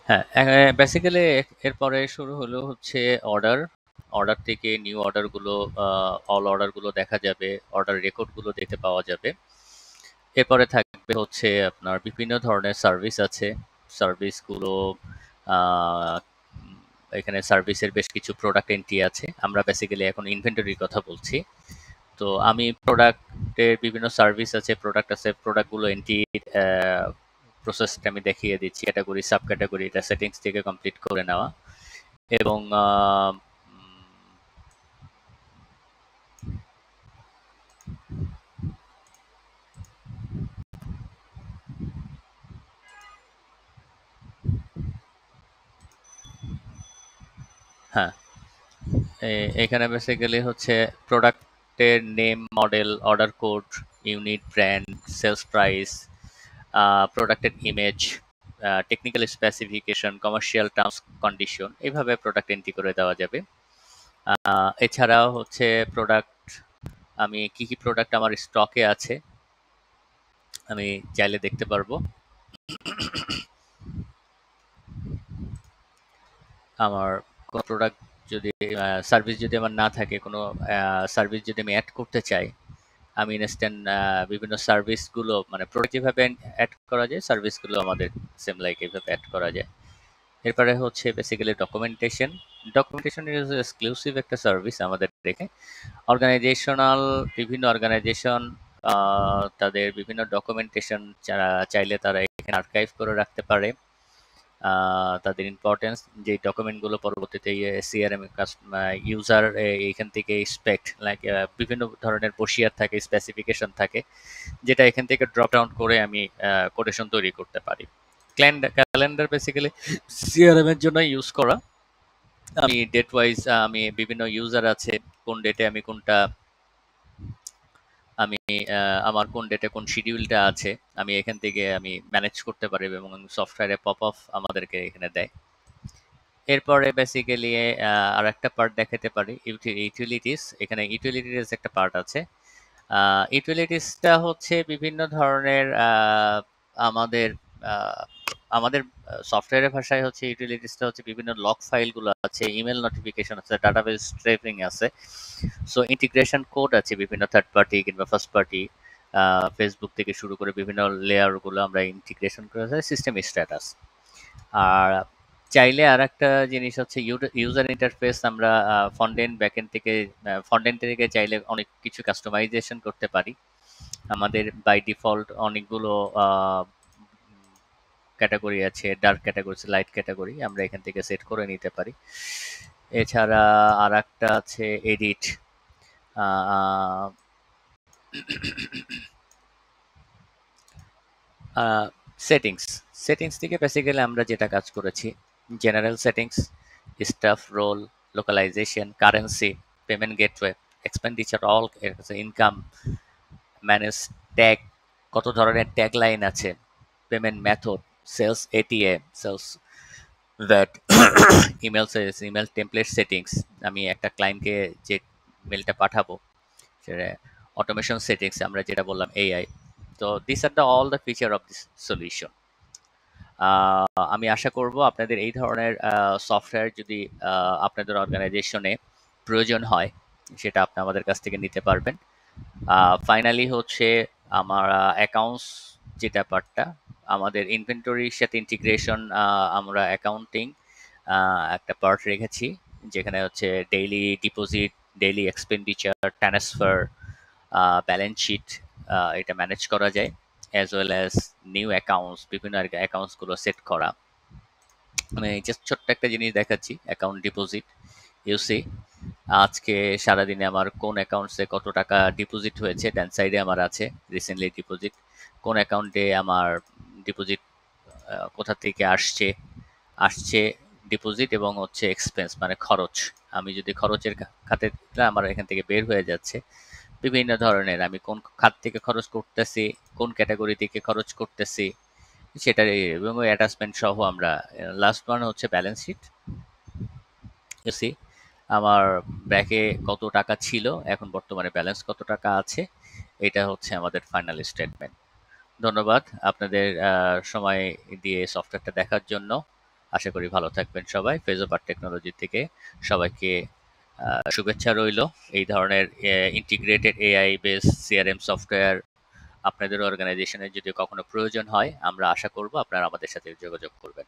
হ্যাঁ, বেসিক্যালি এরপরে শুরু হলো হচ্ছে অর্ডার। অর্ডার থেকে নিউ অর্ডারগুলো, অল অর্ডারগুলো দেখা যাবে, অর্ডার রেকর্ডগুলো দেখতে পাওয়া যাবে। এরপরে থাকবে হচ্ছে আপনার বিভিন্ন ধরনের সার্ভিস আছে। সার্ভিসগুলো আহ, উম, এখানে সার্ভিসের বেশ কিছু প্রোডাক্ট এন্ট্রি আছে। আমরা বেসিক্যালি এখন ইনভেন্টরির কথা বলছি। তো আমি প্রোডাক্টের বিভিন্ন সার্ভিস আছে, প্রোডাক্ট আছে, প্রোডাক্টগুলো এন্ট্রি প্রসেসটা আমি দেখিয়ে দিচ্ছি। ক্যাটাগরি, সাব ক্যাটাগরি, এটা সেটিংস থেকে কমপ্লিট করে নেওয়া। এবং হ্যাঁ, এখানে বেসিক্যালি হচ্ছে প্রোডাক্টের name, model, order code, unit, brand, sales price, প্রোডাক্টের image, technical specification, commercial terms condition, এইভাবে প্রোডাক্ট এন্ট্রি করে দেওয়া যাবে। এছাড়াও হচ্ছে প্রোডাক্ট, আমি কি কি প্রোডাক্ট আমার স্টকে আছে আমি চাইলে দেখতে পারবো। আমার কোনো প্রোডাক্ট যদি, সার্ভিস যদি আমার না থাকে, কোনো সার্ভিস যদি আমি অ্যাড করতে চাই, আমি ইনস্ট্যান্ট বিভিন্ন সার্ভিসগুলো, মানে প্রোডাক্ট যেভাবে অ্যাড করা যায়, সার্ভিসগুলো আমাদের সেম লাইক এইভাবে অ্যাড করা যায়। এরপরে হচ্ছে basically documentation. Documentation is exclusive একটা সার্ভিস আমাদের দেখে। অর্গানাইজেশনাল, বিভিন্ন অর্গানাইজেশন তাদের বিভিন্ন ডকুমেন্টেশন যারা চাইলে তারা এখানে আর্কাইভ করে রাখতে পারে। তাদের ইম্পর্টেন্স, যে ডকুমেন্টগুলো পরবর্তীতে সিআরএম ইউজার এইখান থেকে এক্সপেক্ট লাইক বিভিন্ন ধরনের বসিয়ার থাকে, স্পেসিফিকেশন থাকে, যেটা এখান থেকে ড্রপ ডাউন করে আমি কোটেশন তৈরি করতে পারি। ক্যালেন্ডার বেসিক্যালি সিআরএম এর জন্য ইউজ করা। আমি ডেট ওয়াইজ, আমি বিভিন্ন ইউজার আছে, কোন ডেটে আমি কোনটা, আমি আমার কোন ডেটে কোন শিডিউলটা আছে, আমি এখান থেকে আমি ম্যানেজ করতে পারি এবং সফটওয়্যারে পপ আপ আমাদেরকে এখানে দেয়। এরপরে বেসিক্যালি আর একটা পার্ট দেখাতে পারি, ইউটিলিটিস। এখানে ইউটিলিটিস একটা পার্ট আছে। ইউটিলিটিসটা হচ্ছে বিভিন্ন ধরনের আমাদের আহ, আমাদের সফটওয়্যারের ভাষায় হচ্ছে ইউটিলিটিসটা হচ্ছে বিভিন্ন লগ ফাইলগুলো আছে, ইমেল নোটিফিকেশন আছে, ডাটাবেস ট্রেকিং আছে। সো ইন্টিগ্রেশন কোড আছে বিভিন্ন থার্ড পার্টি কিংবা ফার্স্ট পার্টি, ফেসবুক থেকে শুরু করে বিভিন্ন লেয়ারগুলো আমরা ইন্টিগ্রেশন করে সিস্টেম স্ট্যাটাস। আর চাইলে আরেকটা জিনিস হচ্ছে ইউজার ইন্টারফেস। আমরা ফ্রন্ট এন্ড ব্যাক এন্ড থেকে, ফ্রন্ট এন্ড থেকে চাইলে অনেক কিছু কাস্টমাইজেশন করতে পারি। আমাদের বাই ডিফল্ট অনেকগুলো ক্যাটাগরি আছে, ডার্ক ক্যাটাগরি, লাইট ক্যাটাগরি, আমরা এখান থেকে সেট করে নিতে পারি। এছাড়া আরেকটা আছে এডিট, সেটিংস। সেটিংস থেকে বেসিক্যালি আমরা যেটা কাজ করেছি, general settings, staff, role, localisation, currency, payment gateway, expenditure, all, income, manage tag, কত ধরনের ট্যাগ লাইন আছে, পেমেন্ট মেথড, সেলস এটিএ, sales VAT, email sales, email template settings, আমি একটা ক্লায়েন্টকে যে মেলটা পাঠাবো সেটা, অটোমেশন সেটিংস, আমরা যেটা বললাম এআই। তো this are the all the feature of this solution. আমি আশা করব আপনাদের এই ধরনের সফটওয়্যার যদি আপনাদের অর্গানাইজেশনে প্রয়োজন হয়, সেটা আপনি আমাদের কাছ থেকে নিতে পারবেন। ফাইনালি হচ্ছে আমার অ্যাকাউন্টস, যেটা পার্টটা আমাদের ইনভেন্টরির সাথে ইন্টিগ্রেশন, আমরা অ্যাকাউন্টিং একটা পার্ট রেখেছি, যেখানে হচ্ছে daily deposit, daily expenditure, transfer, balance sheet, এটা ম্যানেজ করা যায়, as well as new accounts, বিভিন্ন অ্যাকাউন্টসগুলো সেট করা। আমি জাস্ট ছোট্ট একটা জিনিস দেখাচ্ছি, অ্যাকাউন্ট ডিপোজিট। ইউসি আজকে সারাদিনে আমার কোন অ্যাকাউন্টসে কত টাকা ডিপোজিট হয়েছে, ডান সাইডে আমার আছে রিসেন্টলি ডিপোজিট, কোন অ্যাকাউন্টে আমার ডিপোজিট কোথা থেকে আসছে, আসছে ডিপোজিট, এবং হচ্ছে এক্সপেন্স মানে খরচ। আমি যদি খরচের খাতে দিলে আমার এখান থেকে বের হয়ে যাচ্ছে বিভিন্ন ধরনের, আমি কোন খাত থেকে খরচ করতেছি, কোন ক্যাটাগরি থেকে খরচ করতেছি, সেটার এবং অ্যাটাচমেন্ট সহ আমরা। লাস্ট ওয়ান হচ্ছে ব্যালেন্স শিট। ইউসি আমার ব্যাকে কত টাকা ছিল, এখন বর্তমানে ব্যালেন্স কত টাকা আছে, এটা হচ্ছে আমাদের ফাইনাল স্টেটমেন্ট। ধন্যবাদ আপনাদের সময় দিয়ে সফটওয়্যারটা দেখার জন্য। আশা করি ভালো থাকবেন সবাই। ফেজোপার টেকনোলজি থেকে সবাইকে শুভেচ্ছা রইলো। এই ধরনের integrated AI base CRM software আপনাদের অর্গানাইজেশনের যদি কখনো প্রয়োজন হয়, আমরা আশা করব আপনারা আমাদের সাথে যোগাযোগ করবেন।